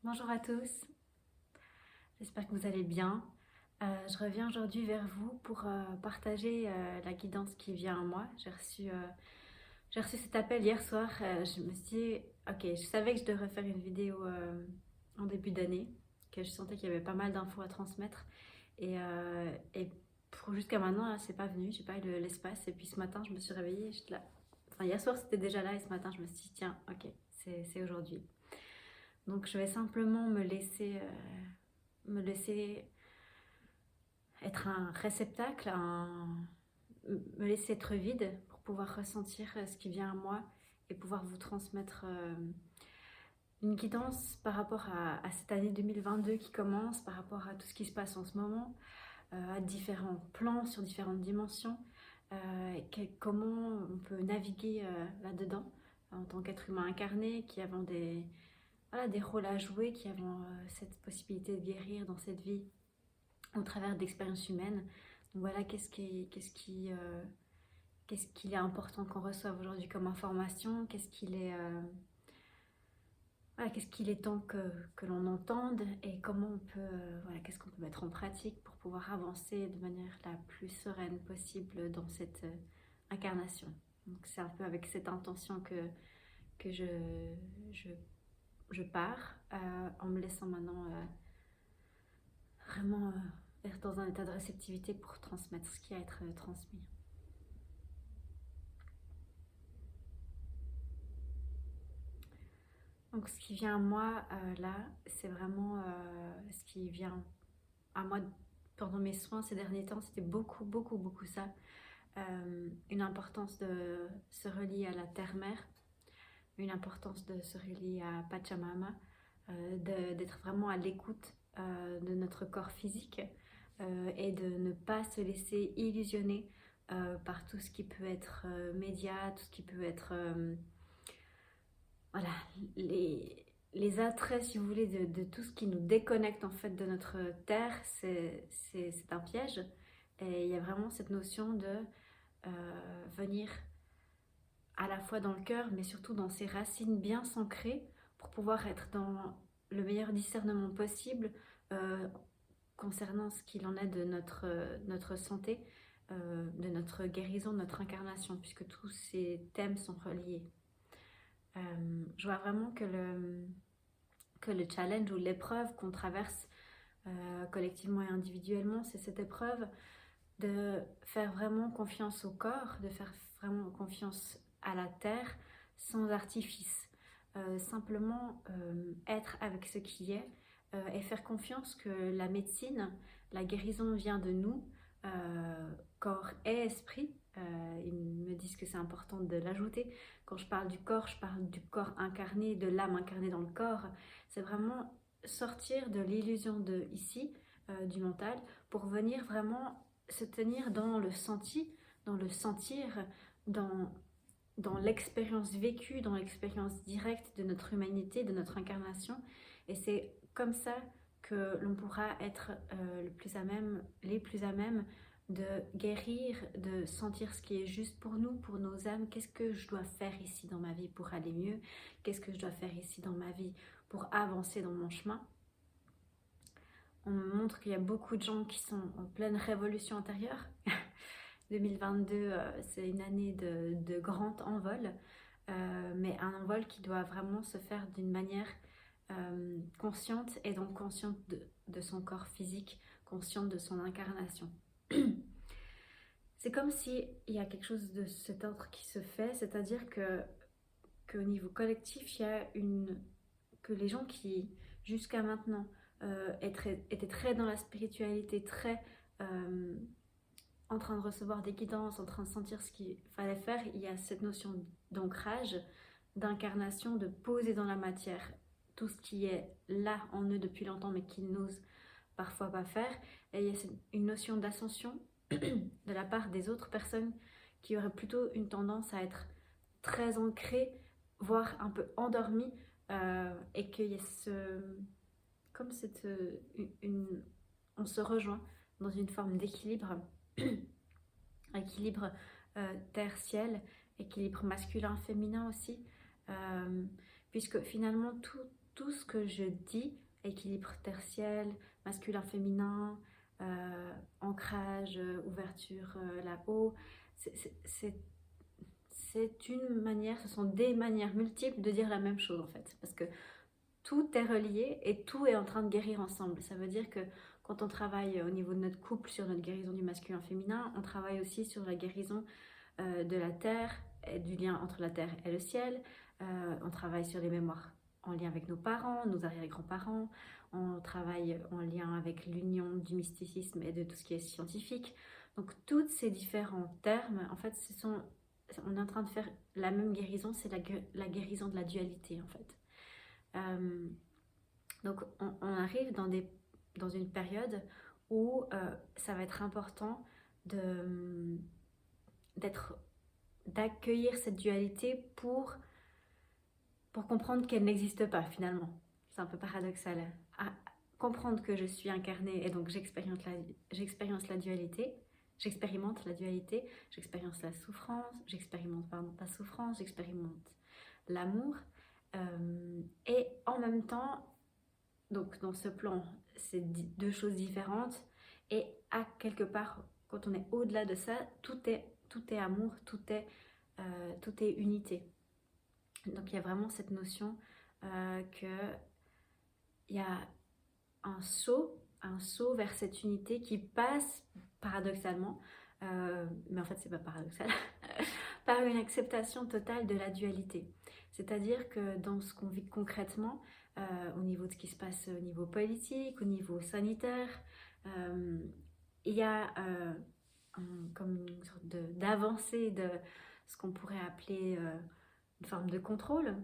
Bonjour à tous, j'espère que vous allez bien. Je reviens aujourd'hui vers vous pour partager la guidance qui vient à moi. J'ai reçu cet appel hier soir. Je me suis dit, ok, je savais que je devrais faire une vidéo en début d'année, que je sentais qu'il y avait pas mal d'infos à transmettre. Et pour jusqu'à maintenant, là, c'est pas venu, j'ai pas eu l'espace. Et puis ce matin, je me suis réveillée, j'étais là. Enfin, hier soir, c'était déjà là, et ce matin, je me suis dit, tiens, ok, c'est aujourd'hui. Donc, je vais simplement me laisser être un réceptacle, me laisser être vide pour pouvoir ressentir ce qui vient à moi et pouvoir vous transmettre une guidance par rapport à cette année 2022 qui commence, par rapport à tout ce qui se passe en ce moment, à différents plans, sur différentes dimensions, comment on peut naviguer là-dedans en tant qu'être humain incarné, qui avons des rôles à jouer, qui avons cette possibilité de guérir dans cette vie au travers d'expériences humaines. Donc voilà, qu'est-ce qu'il est important qu'on reçoive aujourd'hui comme information, qu'est-ce qu'il est temps que l'on entende et comment on peut, qu'est-ce qu'on peut mettre en pratique pour pouvoir avancer de manière la plus sereine possible dans cette incarnation. Donc c'est un peu avec cette intention que je, je pars en me laissant maintenant vraiment être dans un état de réceptivité pour transmettre ce qui a à être transmis. Donc ce qui vient à moi là, c'est vraiment ce qui vient à moi pendant mes soins ces derniers temps, c'était beaucoup ça. Une importance de se relier à la terre-mère, une importance de se relier à Pachamama, d'être vraiment à l'écoute de notre corps physique et de ne pas se laisser illusionner par tout ce qui peut être média, tout ce qui peut être voilà, les attraits, si vous voulez, de tout ce qui nous déconnecte en fait de notre terre, c'est un piège. Et il y a vraiment cette notion de venir à la fois dans le cœur, mais surtout dans ses racines bien s'ancrées pour pouvoir être dans le meilleur discernement possible concernant ce qu'il en est de notre santé, de notre guérison, de notre incarnation, puisque tous ces thèmes sont reliés. Je vois vraiment que le challenge ou l'épreuve qu'on traverse collectivement et individuellement, c'est cette épreuve de faire vraiment confiance au corps, de faire vraiment confiance à la terre sans artifice. Simplement être avec ce qui est et faire confiance que la médecine, la guérison vient de nous, corps et esprit. Ils me disent que c'est important de l'ajouter. Quand je parle du corps, je parle du corps incarné, de l'âme incarnée dans le corps. C'est vraiment sortir de l'illusion de ici, du mental, pour venir vraiment se tenir dans le senti, dans le sentir, dans, dans l'expérience vécue, dans l'expérience directe de notre humanité, de notre incarnation. Et c'est comme ça que l'on pourra être les plus à même de guérir, de sentir ce qui est juste pour nous, pour nos âmes. Qu'est-ce que je dois faire ici dans ma vie pour aller mieux? Qu'est-ce que je dois faire ici dans ma vie pour avancer dans mon chemin? On me montre qu'il y a beaucoup de gens qui sont en pleine révolution intérieure. 2022, c'est une année de grand envol, mais un envol qui doit vraiment se faire d'une manière consciente et donc consciente de son corps physique, consciente de son incarnation. C'est comme s'il y a quelque chose de cet ordre qui se fait, c'est-à-dire qu'au niveau collectif, que les gens qui, jusqu'à maintenant, étaient très dans la spiritualité, très en train de recevoir des guidances, en train de sentir ce qu'il fallait faire, il y a cette notion d'ancrage, d'incarnation, de poser dans la matière tout ce qui est là en eux depuis longtemps mais qu'ils n'osent parfois pas faire. Et il y a une notion d'ascension de la part des autres personnes qui auraient plutôt une tendance à être très ancrées, voire un peu endormies, et qu'il y a comme on se rejoint dans une forme d'équilibre, équilibre terre-ciel, équilibre masculin-féminin aussi, puisque finalement tout ce que je dis, équilibre tertiel, masculin-féminin, ancrage, ouverture là-haut, c'est une manière, ce sont des manières multiples de dire la même chose en fait. Parce que tout est relié et tout est en train de guérir ensemble. Ça veut dire que quand on travaille au niveau de notre couple sur notre guérison du masculin-féminin, on travaille aussi sur la guérison de la terre, et du lien entre la terre et le ciel. On travaille sur les mémoires en lien avec nos parents, nos arrière-grands-parents. On travaille en lien avec l'union du mysticisme et de tout ce qui est scientifique. Donc, tous ces différents termes, en fait, on est en train de faire la même guérison, c'est la guérison de la dualité, en fait. Donc, on arrive dans une période où ça va être important d'accueillir cette dualité pour comprendre qu'elle n'existe pas finalement. C'est un peu paradoxal. Comprendre que je suis incarnée et donc j'expérimente la dualité, j'expérimente la dualité, j'expérience la souffrance, j'expérimente la souffrance, j'expérimente l'amour. Et en même temps, donc dans ce plan, c'est deux choses différentes. Et à quelque part, quand on est au-delà de ça, tout est amour, tout est unité. Donc il y a vraiment cette notion qu'il y a un saut vers cette unité qui passe paradoxalement, mais en fait c'est pas paradoxal, par une acceptation totale de la dualité. C'est-à-dire que dans ce qu'on vit concrètement, au niveau de ce qui se passe au niveau politique, au niveau sanitaire, il y a comme une sorte d'avancée de ce qu'on pourrait appeler une forme de contrôle,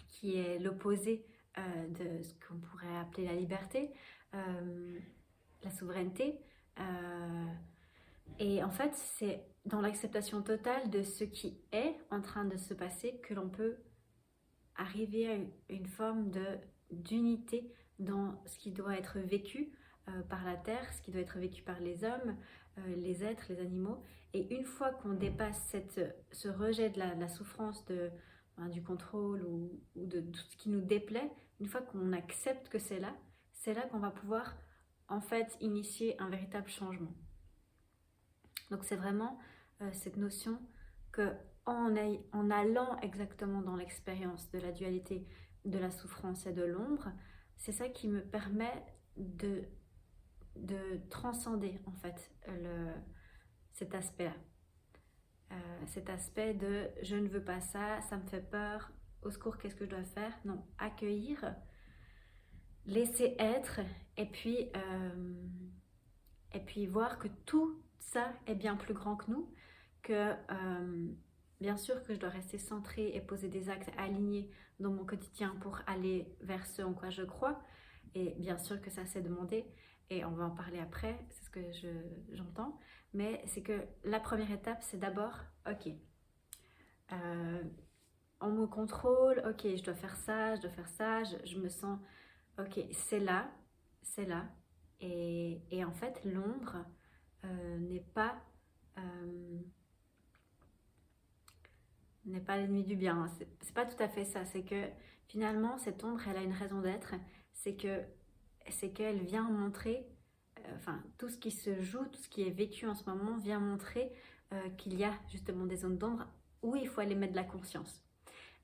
qui est l'opposé de ce qu'on pourrait appeler la liberté, la souveraineté. Et en fait, c'est dans l'acceptation totale de ce qui est en train de se passer que l'on peut arriver à une forme d'unité dans ce qui doit être vécu par la terre, ce qui doit être vécu par les hommes, les êtres, les animaux. Et une fois qu'on dépasse ce rejet de la souffrance, du contrôle ou de tout ce qui nous déplaît, une fois qu'on accepte que c'est là qu'on va pouvoir en fait initier un véritable changement. Donc c'est vraiment cette notion que en allant exactement dans l'expérience de la dualité, de la souffrance et de l'ombre, c'est ça qui me permet de transcender en fait cet aspect-là. Cet aspect de je ne veux pas ça, ça me fait peur, au secours, qu'est-ce que je dois faire? Non, accueillir, laisser être, et puis voir que tout ça est bien plus grand que nous, que bien sûr que je dois rester centrée et poser des actes alignés dans mon quotidien pour aller vers ce en quoi je crois, et bien sûr que ça c'est demandé, et on va en parler après, c'est ce que j'entends, mais c'est que la première étape c'est d'abord, ok, on me contrôle, ok, je dois faire ça, je me sens, ok, c'est là, et en fait l'ombre n'est pas l'ennemi du bien, c'est pas tout à fait ça, c'est que finalement cette ombre elle a une raison d'être, c'est qu'elle vient montrer, tout ce qui se joue, tout ce qui est vécu en ce moment vient montrer qu'il y a justement des zones d'ombre où il faut aller mettre de la conscience.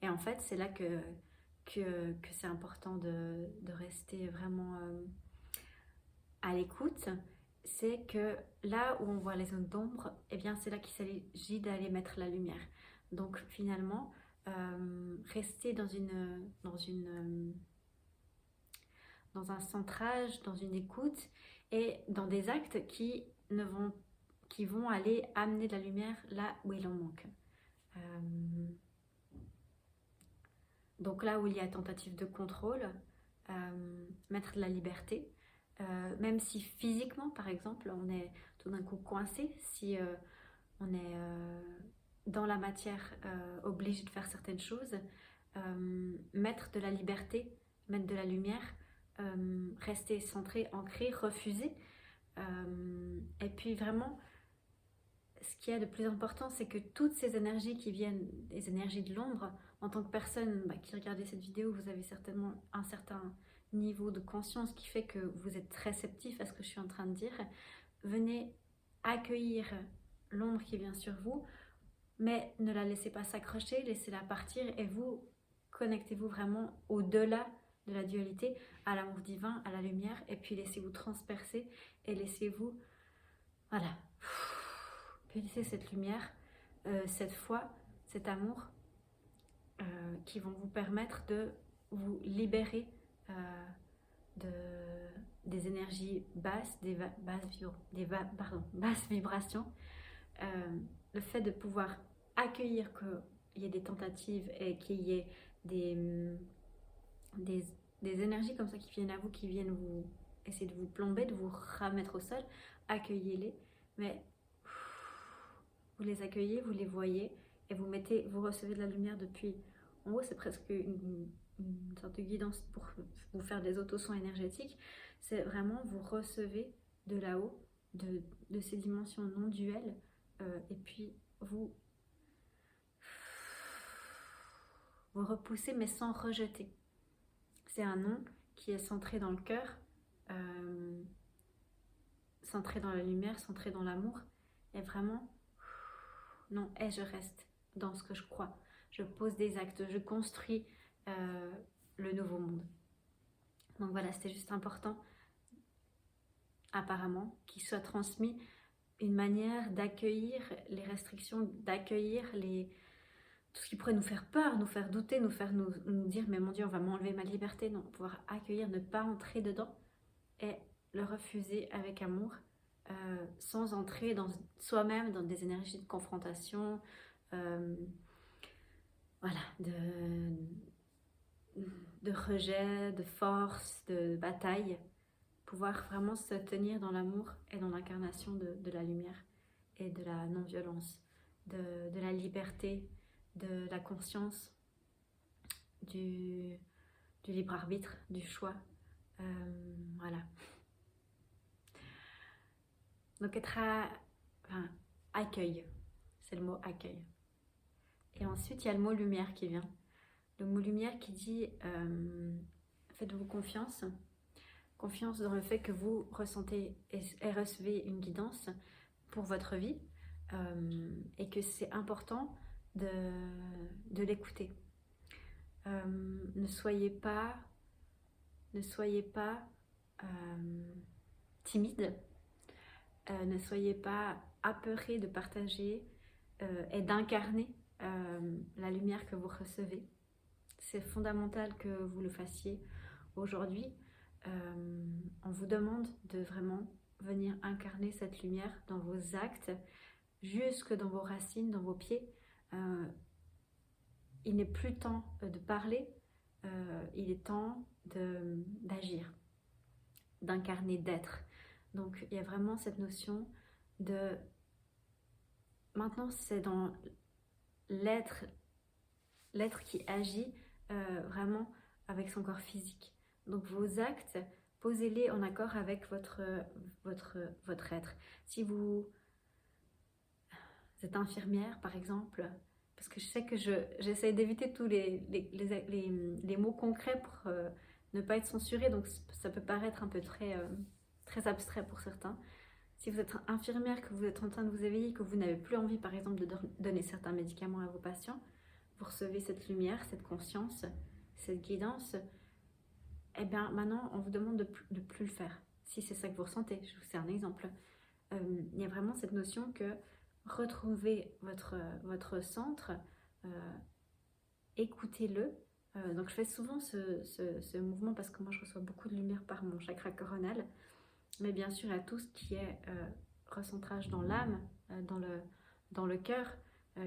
Et en fait c'est là que c'est important de rester vraiment à l'écoute. C'est que là où on voit les zones d'ombre, eh bien c'est là qu'il s'agit d'aller mettre la lumière. Donc finalement, rester dans un centrage, dans une écoute et dans des actes qui vont aller amener de la lumière là où il en manque. Donc là où il y a tentative de contrôle, mettre de la liberté. Même si physiquement, par exemple, on est tout d'un coup coincé, si on est dans la matière obligé de faire certaines choses, mettre de la liberté, mettre de la lumière, rester centré, ancré, refuser. Et puis vraiment, ce qu'il y a de plus important, c'est que toutes ces énergies qui viennent, les énergies de l'ombre, en tant que personne qui regardez cette vidéo, vous avez certainement un certain niveau de conscience qui fait que vous êtes réceptif à ce que je suis en train de dire. Venez accueillir l'ombre qui vient sur vous, mais ne la laissez pas s'accrocher, laissez-la partir et vous connectez-vous vraiment au-delà de la dualité, à l'amour divin, à la lumière, et puis laissez-vous transpercer et laissez-vous, voilà, laissez cette lumière, cette foi, cet amour qui vont vous permettre de vous libérer des énergies basses, basses vibrations. Le fait de pouvoir accueillir qu'il y ait des tentatives et qu'il y ait des énergies comme ça qui viennent à vous, qui viennent vous essayer de vous plomber, de vous remettre au sol, accueillez-les, mais vous les accueillez, vous les voyez et vous recevez de la lumière depuis en haut. C'est presque une sorte de guidance pour vous faire des autosons énergétiques. C'est vraiment vous recevez de là-haut, de ces dimensions non duelles, et puis vous repoussez mais sans rejeter. C'est un nom qui est centré dans le cœur, centré dans la lumière, centré dans l'amour, et vraiment non, et je reste dans ce que je crois. Je pose des actes, je construis le nouveau monde. Donc voilà, c'était juste important, apparemment, qu'il soit transmis une manière d'accueillir les restrictions, d'accueillir tout ce qui pourrait nous faire peur, nous faire douter, nous dire mais mon Dieu, on va m'enlever ma liberté. Non, pouvoir accueillir, ne pas entrer dedans et le refuser avec amour, sans entrer dans soi-même dans des énergies de confrontation, voilà, de rejet, de force, de bataille. Pouvoir vraiment se tenir dans l'amour et dans l'incarnation de la lumière et de la non-violence, de la liberté, de la conscience, du libre arbitre, du choix. Voilà. Donc accueil, c'est le mot accueil. Et ensuite il y a le mot lumière qui vient. Le mot lumière qui dit faites-vous confiance. Confiance dans le fait que vous ressentez et recevez une guidance pour votre vie, et que c'est important de l'écouter. Ne soyez pas timide, ne soyez pas apeurés de partager et d'incarner la lumière que vous recevez. C'est fondamental que vous le fassiez aujourd'hui. On vous demande de vraiment venir incarner cette lumière dans vos actes, jusque dans vos racines, dans vos pieds. Il n'est plus temps de parler, il est temps d'agir, d'incarner, d'être. Donc il y a vraiment cette notion de... Maintenant c'est dans l'être qui agit vraiment avec son corps physique. Donc vos actes, posez-les en accord avec votre être. Si vous êtes infirmière par exemple, parce que je sais que j'essaie d'éviter tous les mots concrets pour ne pas être censurée, donc ça peut paraître un peu très abstrait pour certains. Si vous êtes infirmière, que vous êtes en train de vous éveiller, que vous n'avez plus envie par exemple de donner certains médicaments à vos patients, vous recevez cette lumière, cette conscience, cette guidance, et bien maintenant on vous demande de plus le faire. Si c'est ça que vous ressentez, c'est un exemple. Il y a vraiment cette notion que retrouvez votre centre, écoutez-le. Donc je fais souvent ce mouvement parce que moi je reçois beaucoup de lumière par mon chakra coronal, mais bien sûr à tout ce qui est recentrage dans l'âme, dans le cœur,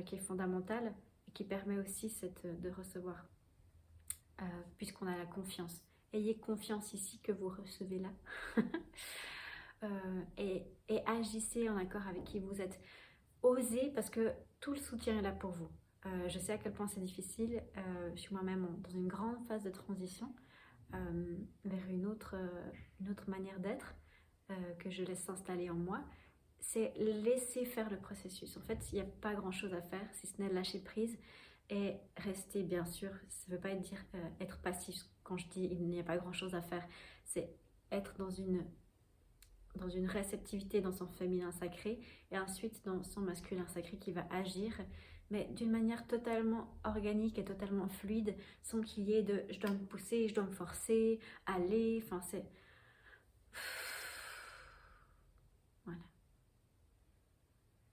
qui est fondamental et qui permet aussi de recevoir, puisqu'on a la confiance. Ayez confiance ici que vous recevez là. Et agissez en accord avec qui vous êtes. Osez, parce que tout le soutien est là pour vous. Je sais à quel point c'est difficile. Je suis moi-même dans une grande phase de transition vers une autre manière d'être que je laisse s'installer en moi. c'est laisser faire le processus. En fait, il n'y a pas grand-chose à faire, si ce n'est lâcher prise et rester, bien sûr. Ça ne veut pas dire être passif. Quand je dis il n'y a pas grand-chose à faire, c'est être dans une réceptivité dans son féminin sacré et ensuite dans son masculin sacré qui va agir, mais d'une manière totalement organique et totalement fluide, sans qu'il y ait de je dois me pousser, je dois me forcer, aller, enfin c'est... Voilà.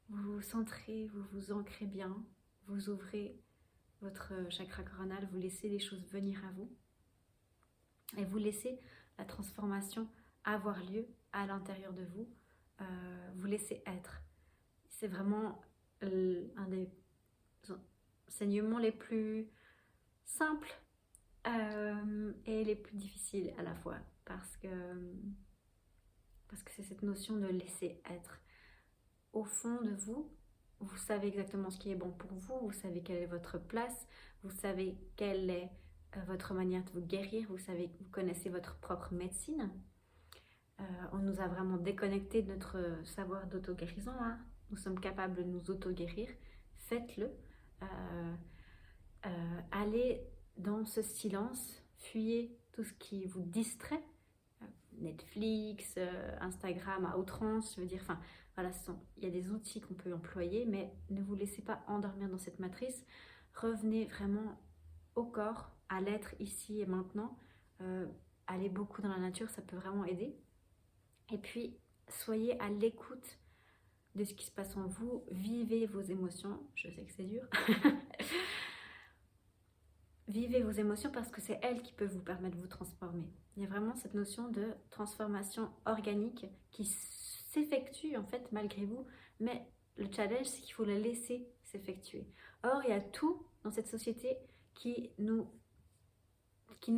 Vous vous centrez, vous vous ancrez bien, vous ouvrez votre chakra coronal, vous laissez les choses venir à vous et vous laissez la transformation avoir lieu à l'intérieur de vous, vous laissez être. C'est vraiment un des enseignements les plus simples et les plus difficiles à la fois parce que c'est cette notion de laisser être. Au fond de vous, vous savez exactement ce qui est bon pour vous, vous savez quelle est votre place, vous savez quelle est votre manière de vous guérir, vous connaissez votre propre médecine. On nous a vraiment déconnecté de notre savoir d'auto-guérison. Hein. Nous sommes capables de nous auto-guérir. Faites-le. Allez dans ce silence. Fuyez tout ce qui vous distrait. Netflix, Instagram à outrance. Je veux dire, enfin, voilà, il y a des outils qu'on peut employer, mais ne vous laissez pas endormir dans cette matrice. Revenez vraiment au corps, à l'être ici et maintenant. Allez beaucoup dans la nature, ça peut vraiment aider. Et puis, soyez à l'écoute de ce qui se passe en vous. Vivez vos émotions. Je sais que c'est dur. Vivez vos émotions parce que c'est elles qui peuvent vous permettre de vous transformer. Il y a vraiment cette notion de transformation organique qui s'effectue en fait malgré vous. Mais le challenge, c'est qu'il faut la laisser s'effectuer. Or, il y a tout dans cette société qui nous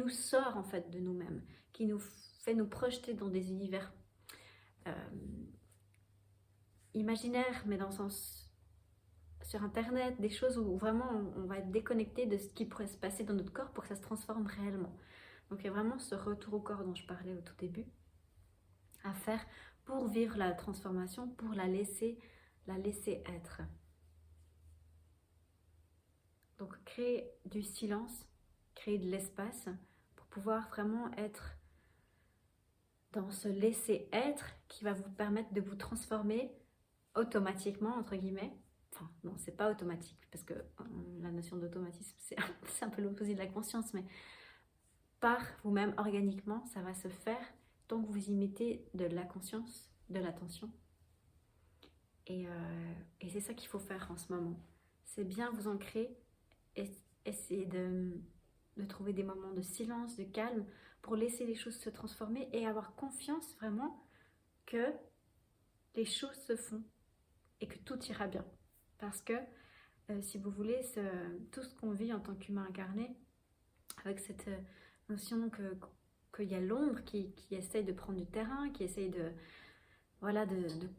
sort en fait de nous-mêmes, qui nous fait nous projeter dans des univers imaginaire, mais dans le sens sur internet, des choses où vraiment on va être déconnecté de ce qui pourrait se passer dans notre corps pour que ça se transforme réellement. Donc il y a vraiment ce retour au corps dont je parlais au tout début à faire pour vivre la transformation, pour la laisser être. Donc créer du silence, créer de l'espace pour pouvoir vraiment être dans ce laisser être qui va vous permettre de vous transformer automatiquement, entre guillemets. Enfin, non, c'est pas automatique, parce que la notion d'automatisme, c'est un peu l'opposé de la conscience, mais par vous-même, organiquement, ça va se faire tant que vous y mettez de la conscience, de l'attention. Et c'est ça qu'il faut faire en ce moment. C'est bien vous ancrer, et essayer de trouver des moments de silence, de calme, pour laisser les choses se transformer et avoir confiance vraiment que les choses se font et que tout ira bien. Parce que, si vous voulez, tout ce qu'on vit en tant qu'humain incarné, avec cette notion qu'il y a l'ombre qui essaye de prendre du terrain, qui essaye de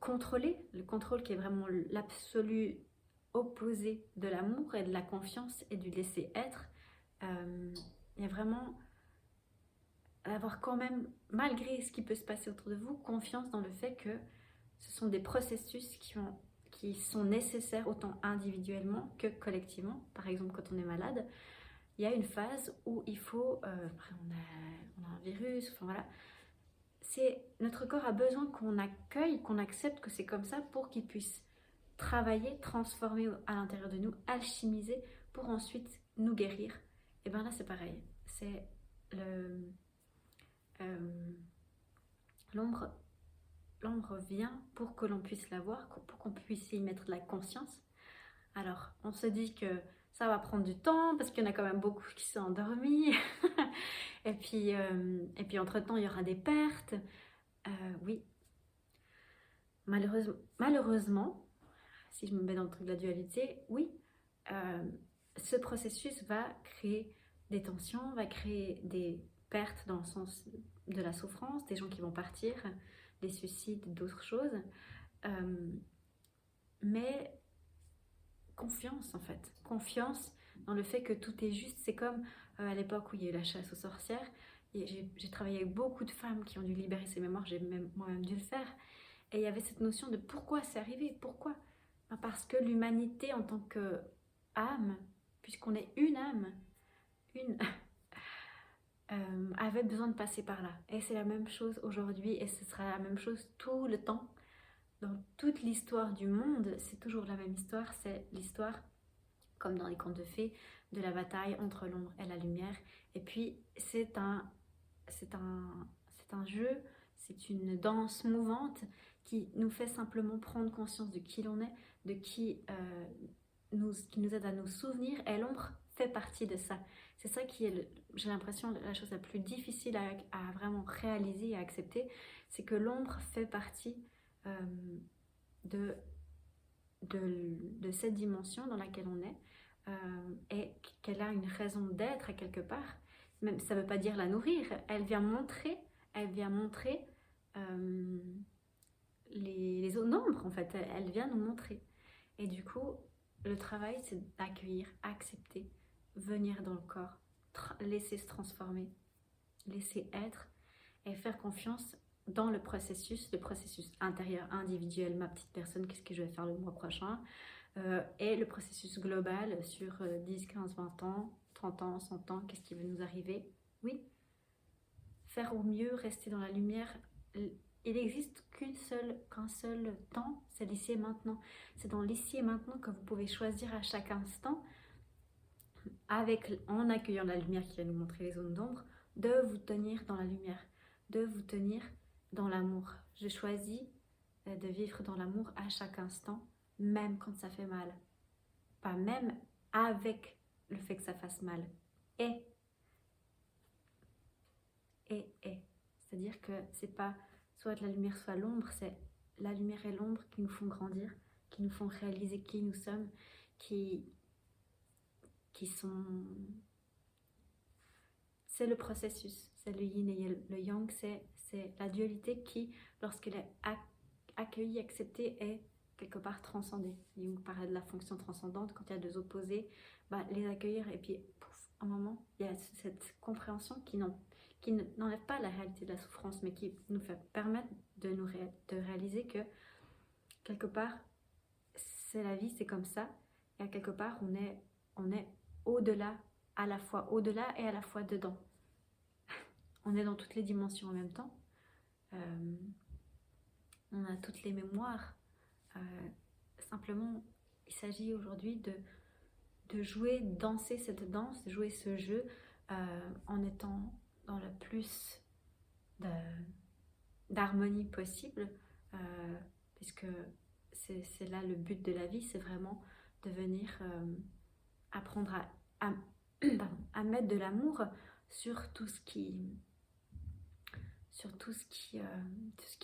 contrôler, le contrôle qui est vraiment l'absolu opposé de l'amour et de la confiance et du laisser-être, il y a vraiment avoir quand même, malgré ce qui peut se passer autour de vous, confiance dans le fait que ce sont des processus qui sont nécessaires autant individuellement que collectivement. Par exemple, quand on est malade, il y a une phase où il faut, après on a un virus, enfin voilà, notre corps a besoin qu'on accueille, qu'on accepte que c'est comme ça pour qu'il puisse travailler, transformer à l'intérieur de nous, alchimiser pour ensuite nous guérir. Et bien là c'est pareil, c'est l'ombre vient pour que l'on puisse la voir, pour qu'on puisse y mettre de la conscience. Alors on se dit que ça va prendre du temps parce qu'il y en a quand même beaucoup qui sont endormis. et puis entre-temps il y aura des pertes. Oui, malheureusement, si je me mets dans le truc de la dualité, oui, ce processus va créer des tensions, va créer des pertes dans le sens de la souffrance, des gens qui vont partir, des suicides, d'autres choses. Mais confiance en fait, confiance dans le fait que tout est juste. C'est comme à l'époque où il y a eu la chasse aux sorcières. J'ai travaillé avec beaucoup de femmes qui ont dû libérer ces mémoires, j'ai moi-même dû le faire. Et il y avait cette notion de pourquoi c'est arrivé, pourquoi? Ben, parce que l'humanité en tant que âme, puisqu'on est une âme, une, avait besoin de passer par là. Et c'est la même chose aujourd'hui et ce sera la même chose tout le temps. Dans toute l'histoire du monde, c'est toujours la même histoire, c'est l'histoire, comme dans les contes de fées, de la bataille entre l'ombre et la lumière. Et puis c'est un jeu, c'est une danse mouvante qui nous fait simplement prendre conscience de qui l'on est, de qui nous aide à nous souvenir, et l'ombre fait partie de ça. C'est ça qui est, j'ai l'impression, la chose la plus difficile à vraiment réaliser et à accepter, c'est que l'ombre fait partie euh, de, de cette dimension dans laquelle on est, et qu'elle a une raison d'être à quelque part. Même ça ne veut pas dire la nourrir, elle vient montrer les autres nombres en fait, elle vient nous montrer. Et du coup, le travail c'est d'accueillir, accepter, venir dans le corps, laisser se transformer, laisser être et faire confiance dans le processus intérieur, individuel, ma petite personne, qu'est-ce que je vais faire le mois prochain, et le processus global sur 10, 15, 20 ans, 30 ans, 100 ans, qu'est-ce qui va nous arriver. Oui, faire au mieux, rester dans la lumière. Il n'existe qu'un seul temps, c'est l'ici et maintenant. C'est dans l'ici et maintenant que vous pouvez choisir à chaque instant, en accueillant la lumière qui va nous montrer les zones d'ombre, de vous tenir dans la lumière, de vous tenir dans l'amour. Je choisis de vivre dans l'amour à chaque instant, même quand ça fait mal. Pas même avec le fait que ça fasse mal. Et. C'est-à-dire que c'est pas soit la lumière, soit l'ombre, c'est la lumière et l'ombre qui nous font grandir, qui nous font réaliser qui nous sommes, qui sont... C'est le processus, c'est le yin et le yang, c'est la dualité qui, lorsqu'elle est accueillie, acceptée, est quelque part transcendée. Jung parlait de la fonction transcendante, quand il y a deux opposés, les accueillir et puis, pouf, un moment, il y a cette compréhension qui n'enlève pas la réalité de la souffrance, mais qui nous fait permettre de réaliser que, quelque part, c'est la vie, c'est comme ça, et à quelque part, on est au-delà, à la fois au-delà et à la fois dedans. On est dans toutes les dimensions en même temps. On a toutes les mémoires. Simplement, il s'agit aujourd'hui de jouer, danser cette danse, de jouer ce jeu en étant dans le plus d'harmonie possible, puisque c'est là le but de la vie, c'est vraiment de venir apprendre à mettre de l'amour sur tout ce qui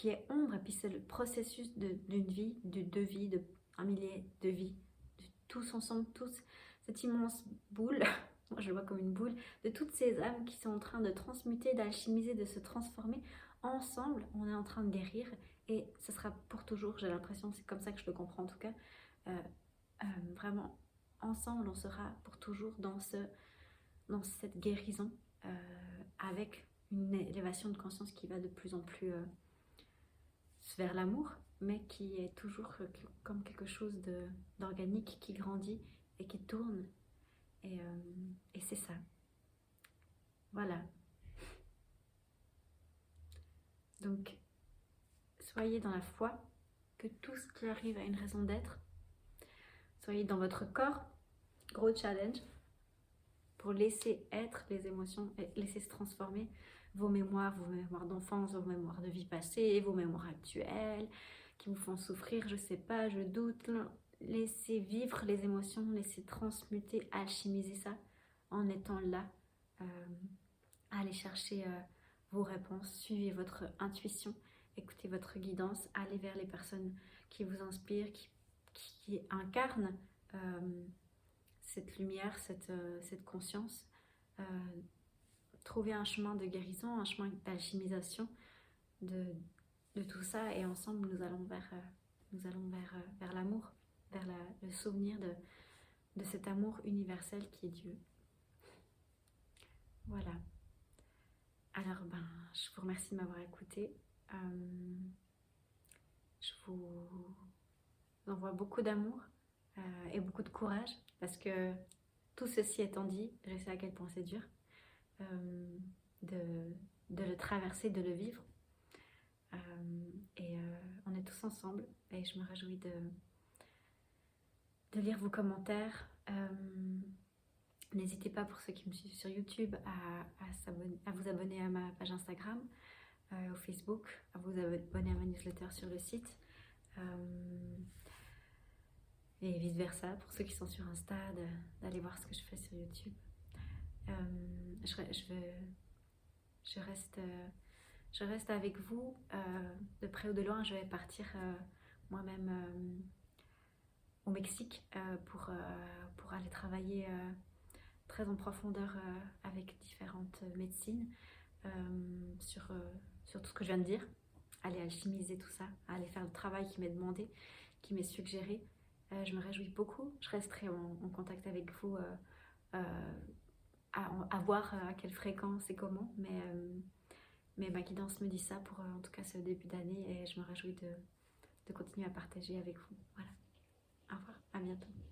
est ombre. Et puis c'est le processus d'une vie, de deux vies, un millier de vies, de tous ensemble, cette immense boule, moi je le vois comme une boule, de toutes ces âmes qui sont en train de transmuter, d'alchimiser, de se transformer. Ensemble, on est en train de guérir et ce sera pour toujours, j'ai l'impression, c'est comme ça que je le comprends en tout cas. Vraiment, ensemble, on sera pour toujours dans cette guérison avec une élévation de conscience qui va de plus en plus vers l'amour, mais qui est toujours comme quelque chose d'organique qui grandit et qui tourne. Et c'est ça. Voilà. Donc, soyez dans la foi que tout ce qui arrive a une raison d'être. Soyez dans votre corps. Gros challenge pour laisser être les émotions et laisser se transformer vos mémoires d'enfance, vos mémoires de vie passée, vos mémoires actuelles qui vous font souffrir, je sais pas, je doute. Laissez vivre les émotions, laissez transmuter, alchimiser ça en étant là. Allez chercher vos réponses, suivez votre intuition, écoutez votre guidance, allez vers les personnes qui vous inspirent, qui incarnent cette lumière, cette conscience. Trouver un chemin de guérison, un chemin d'alchimisation de tout ça, et ensemble nous allons vers l'amour, vers le souvenir de cet amour universel qui est Dieu. Voilà. Alors je vous remercie de m'avoir écouté. Je vous envoie beaucoup d'amour et beaucoup de courage parce que tout ceci étant dit, je sais à quel point c'est dur de, de le traverser, de le vivre. On est tous ensemble et je me réjouis de lire vos commentaires. N'hésitez pas, pour ceux qui me suivent sur YouTube, à vous abonner à ma page Instagram, au Facebook, à vous abonner à ma newsletter sur le site. Et vice versa, pour ceux qui sont sur Insta, d'aller voir ce que je fais sur YouTube. Je reste avec vous, de près ou de loin. Je vais partir moi-même au Mexique pour aller travailler très en profondeur avec différentes médecines sur tout ce que je viens de dire, aller alchimiser tout ça, aller faire le travail qui m'est demandé, qui m'est suggéré. Je me réjouis beaucoup, je resterai en contact avec vous à voir à quelle fréquence et comment, mais ma guidance me dit ça pour en tout cas ce début d'année et je me réjouis de continuer à partager avec vous. Voilà, au revoir, à bientôt.